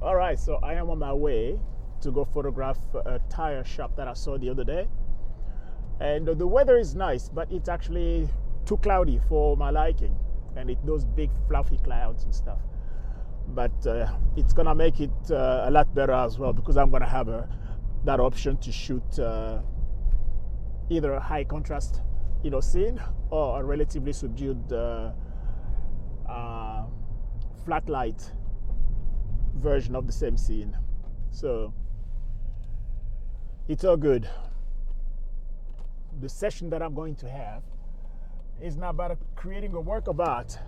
All right, so I am on my way to go photograph a tire shop that I saw the other day. And the weather is nice, but it's actually too cloudy for my liking. And those big fluffy clouds and stuff. But it's gonna make it a lot better as well, because I'm gonna have that option to shoot either a high contrast, scene, or a relatively subdued flat light version of the same scene. So it's all good. The session that I'm going to have is not about creating a work of art.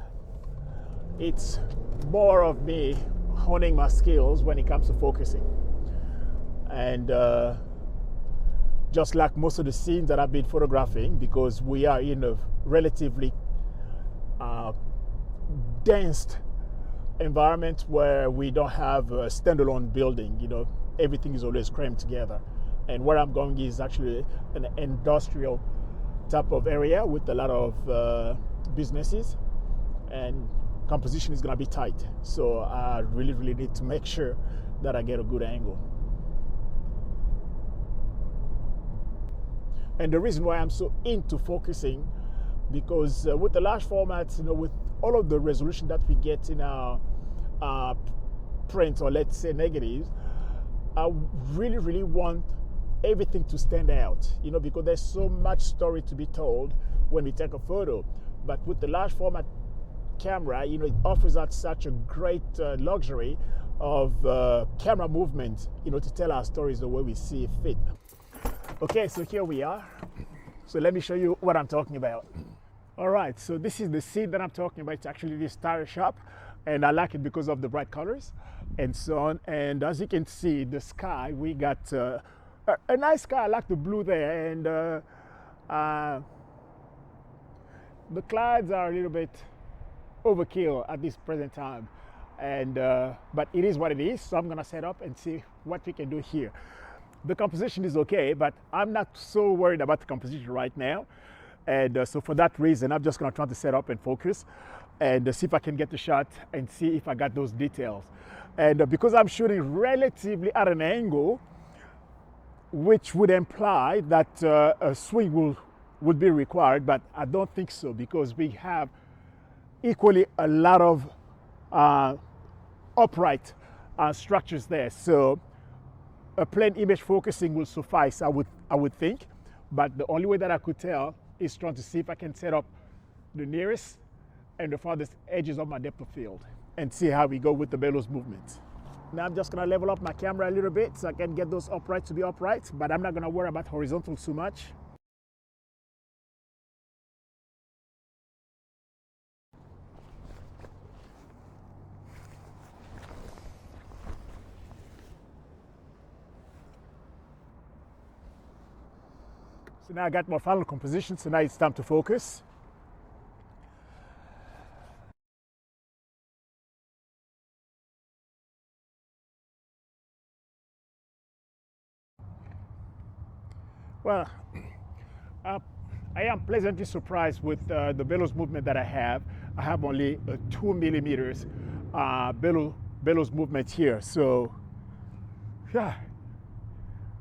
It's more of me honing my skills when it comes to focusing. And just like most of the scenes that I've been photographing, because we are in a relatively dense environment where we don't have a standalone building, everything is always crammed together. And where I'm going is actually an industrial type of area with a lot of businesses, and composition is going to be tight. So I really need to make sure that I get a good angle. And the reason why I'm so into focusing, because with the large formats, with all of the resolution that we get in our print, or let's say negatives, I really want everything to stand out, because there's so much story to be told when we take a photo. But with the large format camera, it offers us such a great luxury of camera movement, to tell our stories the way we see it fit. Okay, so here we are. So let me show you what I'm talking about. All right, so this is the scene that I'm talking about. It's actually this tire shop, and I like it because of the bright colors and so on. And as you can see, the sky, we got a nice sky. I like the blue there, and the clouds are a little bit overkill at this present time. And but it is what it is. So I'm gonna set up and see what we can do here. The composition is okay, but I'm not so worried about the composition right now. And so for that reason, I'm just gonna try to set up and focus and see if I can get the shot and see if I got those details. And because I'm shooting relatively at an angle, which would imply that a swing would be required, but I don't think so, because we have equally a lot of upright structures there. So a plain image focusing will suffice, I would think. But the only way that I could tell is trying to see if I can set up the nearest and the farthest edges of my depth of field and see how we go with the bellows movement. Now I'm just gonna level up my camera a little bit so I can get those upright to be upright, but I'm not gonna worry about horizontal too much. So now I got my final composition, so now it's time to focus. Well, I am pleasantly surprised with the bellows movement that I have. I have only a 2 millimeters bellows movement here. So yeah,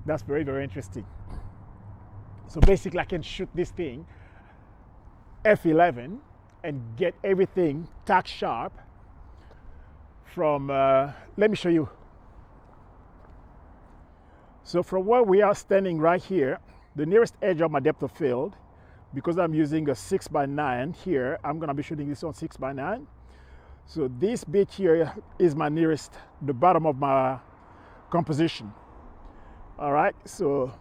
that's very interesting. So basically I can shoot this thing f11 and get everything tack sharp from, let me show you. So from where we are standing right here, the nearest edge of my depth of field, because I'm using a 6x9 here, I'm gonna be shooting this on 6x9. So this bit here is my nearest, the bottom of my composition. All right, so,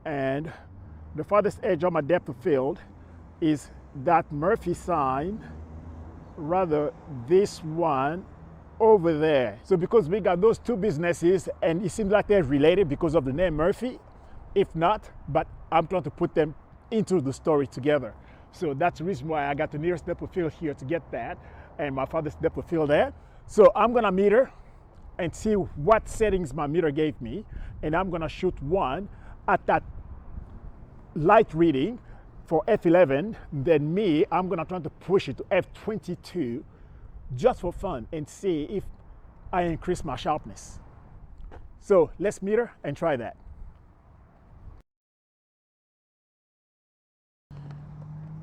and the farthest edge of my depth of field is that Murphy sign, rather this one over there. So because we got those two businesses and it seems like they're related because of the name Murphy, if not, but I'm trying to put them into the story together. So that's the reason why I got the nearest depth of field here to get that, and my farthest depth of field there. So I'm gonna meter and see what settings my meter gave me, and I'm gonna shoot one at that light reading for f11. Then I'm gonna try to push it to f22 just for fun and see if I increase my sharpness. So let's meter and try that.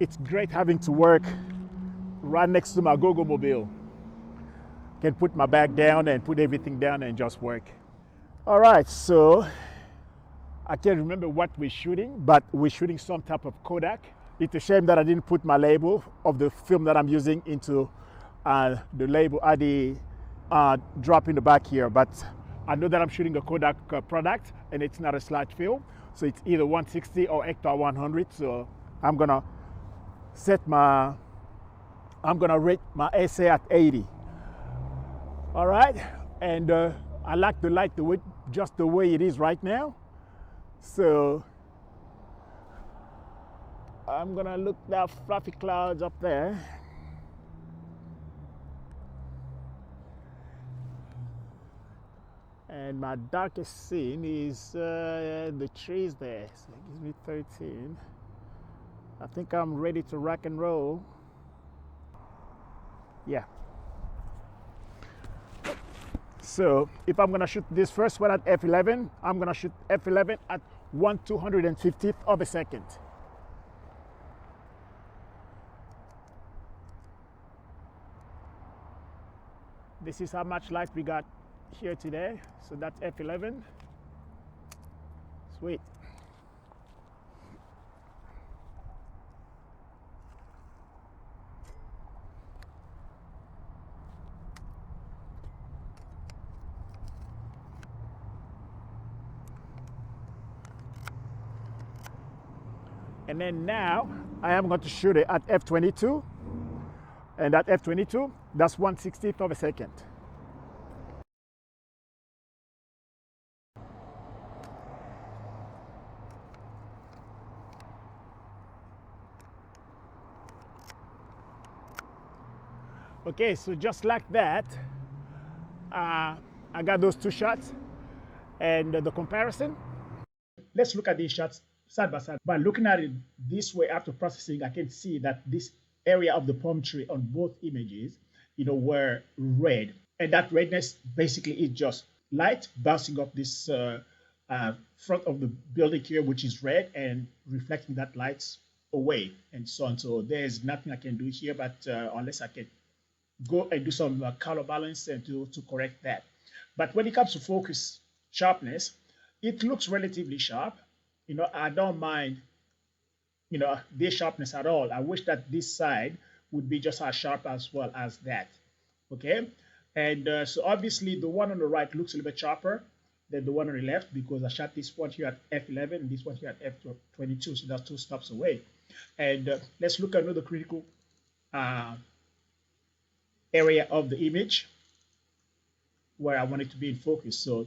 It's great having to work right next to my go-go mobile. Can put my bag down and put everything down and just work. All right, so I can't remember what we're shooting, but we're shooting some type of Kodak. It's a shame that I didn't put my label of the film that I'm using into the label at the drop in the back here, but I know that I'm shooting a Kodak product and it's not a slide film, so it's either 160 or Hector 100. So I'm gonna rate my essay at 80. All right, and I like the light just the way it is right now. So I'm gonna look at fluffy clouds up there. And my darkest scene is the trees there. So it gives me 13. I think I'm ready to rock and roll. Yeah. So if I'm gonna shoot this first one at f11, I'm gonna shoot f11 at 1/250th of a second. This is how much light we got here today. So that's f11. Sweet. And then now I am going to shoot it at f22, and at f22 that's 1/60th of a second. Okay, so just like that, I got those two shots, and the comparison. Let's look at these shots side by side. By looking at it this way after processing, I can see that this area of the palm tree on both images, were red, and that redness basically is just light bouncing off this front of the building here, which is red, and reflecting that light away and so on. So there's nothing I can do here, but unless I can go and do some color balance and to correct that. But when it comes to focus sharpness, it looks relatively sharp. I don't mind, this sharpness at all. I wish that this side would be just as sharp as well as that. Okay, and so obviously the one on the right looks a little bit sharper than the one on the left, because I shot this one here at f11 and this one here at f22, so that's 2 stops away. And let's look at another critical area of the image where I want it to be in focus. So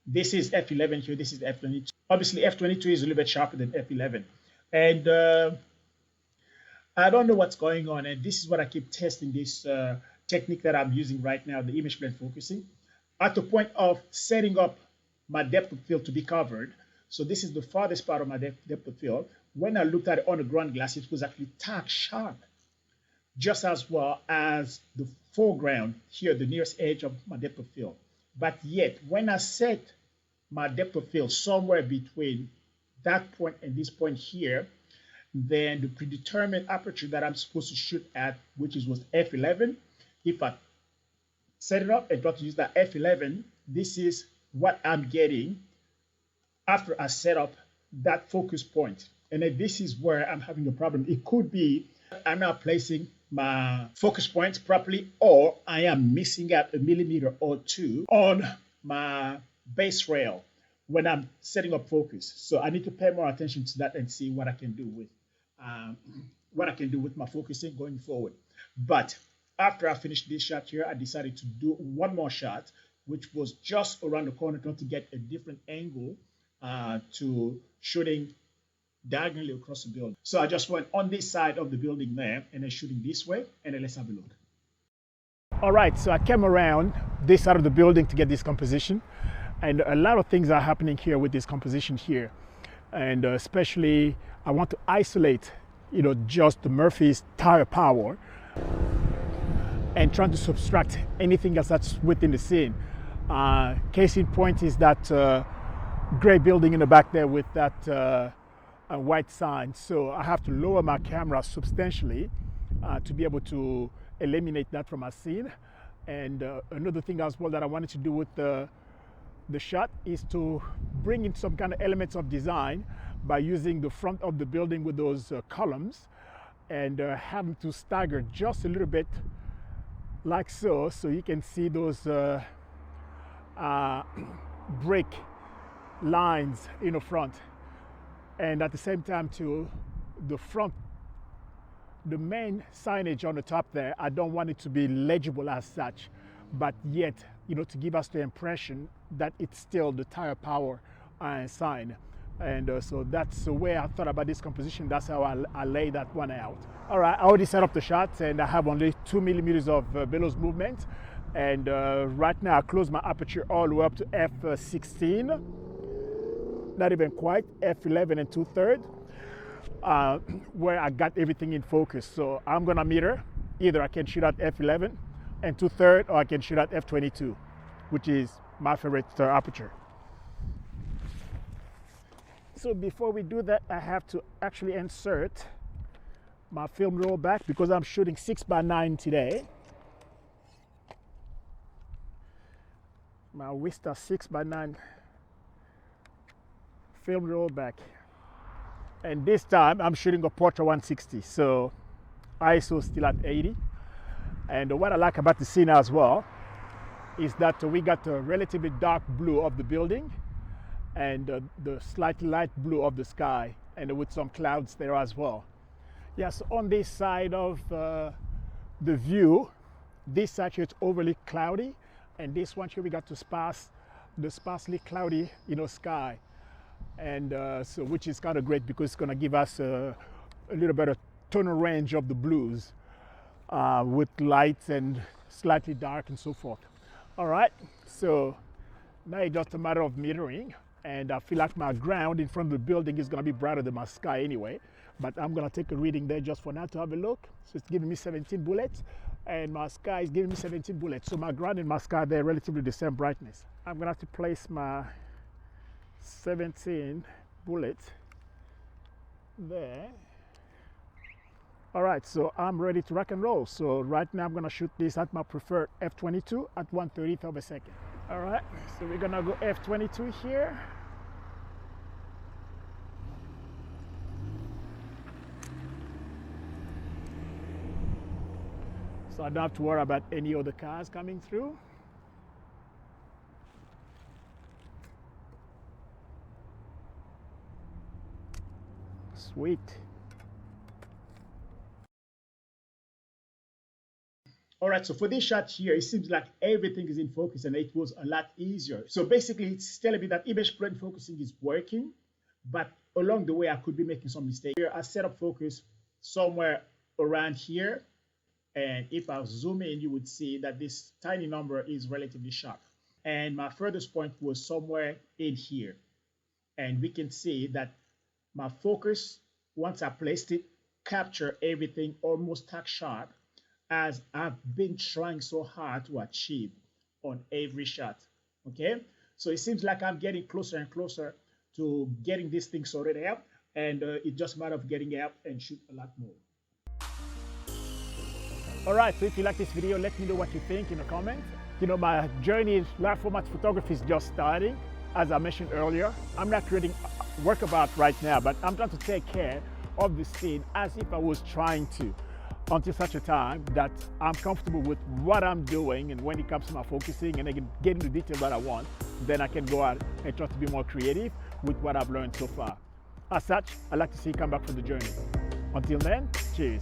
this is f11 here, this is f22. Obviously f22 is a little bit sharper than f11, and I don't know what's going on, and this is what I keep testing, this technique that I'm using right now, the image blend focusing, at the point of setting up my depth of field to be covered. So this is the farthest part of my depth of field. When I looked at it on the ground glass, it was actually tack sharp, just as well as the foreground here, the nearest edge of my depth of field. But yet, when I set my depth of field somewhere between that point and this point here, then the predetermined aperture that I'm supposed to shoot at, which was f11, if I set it up and try to use that f11, this is what I'm getting after I set up that focus point. And then this is where I'm having a problem. It could be I'm not placing my focus points properly, or I am missing out a millimeter or two on my base rail when I'm setting up focus. So I need to pay more attention to that and see what I can do with my focusing going forward. But after I finished this shot here, I decided to do one more shot, which was just around the corner, trying to get a different angle to shooting diagonally across the building. So I just went on this side of the building there and then shooting this way, and then let's have a look. All right, so I came around this side of the building to get this composition, and a lot of things are happening here with this composition here, and especially I want to isolate just the Murphy's tire power, and trying to subtract anything else that's within the scene. Case in point is that gray building in the back there with that white sign. So I have to lower my camera substantially to be able to eliminate that from my scene. And another thing as well that I wanted to do with the shot is to bring in some kind of elements of design by using the front of the building with those columns, and having to stagger just a little bit like so you can see those brick lines in the front. And at the same time to the front, the main signage on the top there, I don't want it to be legible as such, but yet, you know, to give us the impression that it's still the Tyre Power sign. And so that's the way I thought about this composition. That's how I laid that one out. All right, I already set up the shots, and I have only 2 millimeters of bellows movement. And right now I close my aperture all the way up to f16. Not even quite, f11 and 2/3, where I got everything in focus. So I'm gonna meter. Either I can shoot at f11 and 2/3, or I can shoot at f22, which is my favorite aperture. So before we do that, I have to actually insert my film roll back because I'm shooting 6x9 today. My Vista 6x9 film roll back. And this time I'm shooting a Portra160, so ISO still at 80. And what I like about the scene as well is that we got the relatively dark blue of the building and the slightly light blue of the sky, and with some clouds there as well. Yes, on this side of the view, this side here it's overly cloudy, and this one here we got the sparsely cloudy, you know, sky. And so which is kind of great because it's going to give us a little better tonal range of the blues with lights and slightly dark and so forth. All right, so now it's just a matter of metering, and I feel like my ground in front of the building is going to be brighter than my sky anyway, but I'm going to take a reading there just for now to have a look. So it's giving me 17 bullets, and my sky is giving me 17 bullets. So my ground and my sky, they're relatively the same brightness. I'm going to have to place my 17 bullets there. All right, so I'm ready to rock and roll. So right now I'm gonna shoot this at my preferred f22 at 1/30th of a second. All right, so we're gonna go f22 here. So I don't have to worry about any other cars coming through. Sweet. All right, so for this shot here, it seems like everything is in focus and it was a lot easier. So basically it's telling me that image plane focusing is working, but along the way I could be making some mistakes. Here I set up focus somewhere around here, and if I zoom in, you would see that this tiny number is relatively sharp. And my furthest point was somewhere in here. And we can see that my focus, once I placed it, captured everything almost tack sharp, as I've been trying so hard to achieve on every shot. Okay, so it seems like I'm getting closer and closer to getting this thing sorted out, and it's just a matter of getting out and shoot a lot more. All right, so if you like this video, let me know what you think in the comments. You know, my journey in large format photography is just starting. As I mentioned earlier, I'm not creating workabout right now, but I'm trying to take care of the scene as if I was trying to, until such a time that I'm comfortable with what I'm doing, and when it comes to my focusing and I can get into the detail that I want, then I can go out and try to be more creative with what I've learned so far. As such, I'd like to see you come back from the journey. Until then, cheers.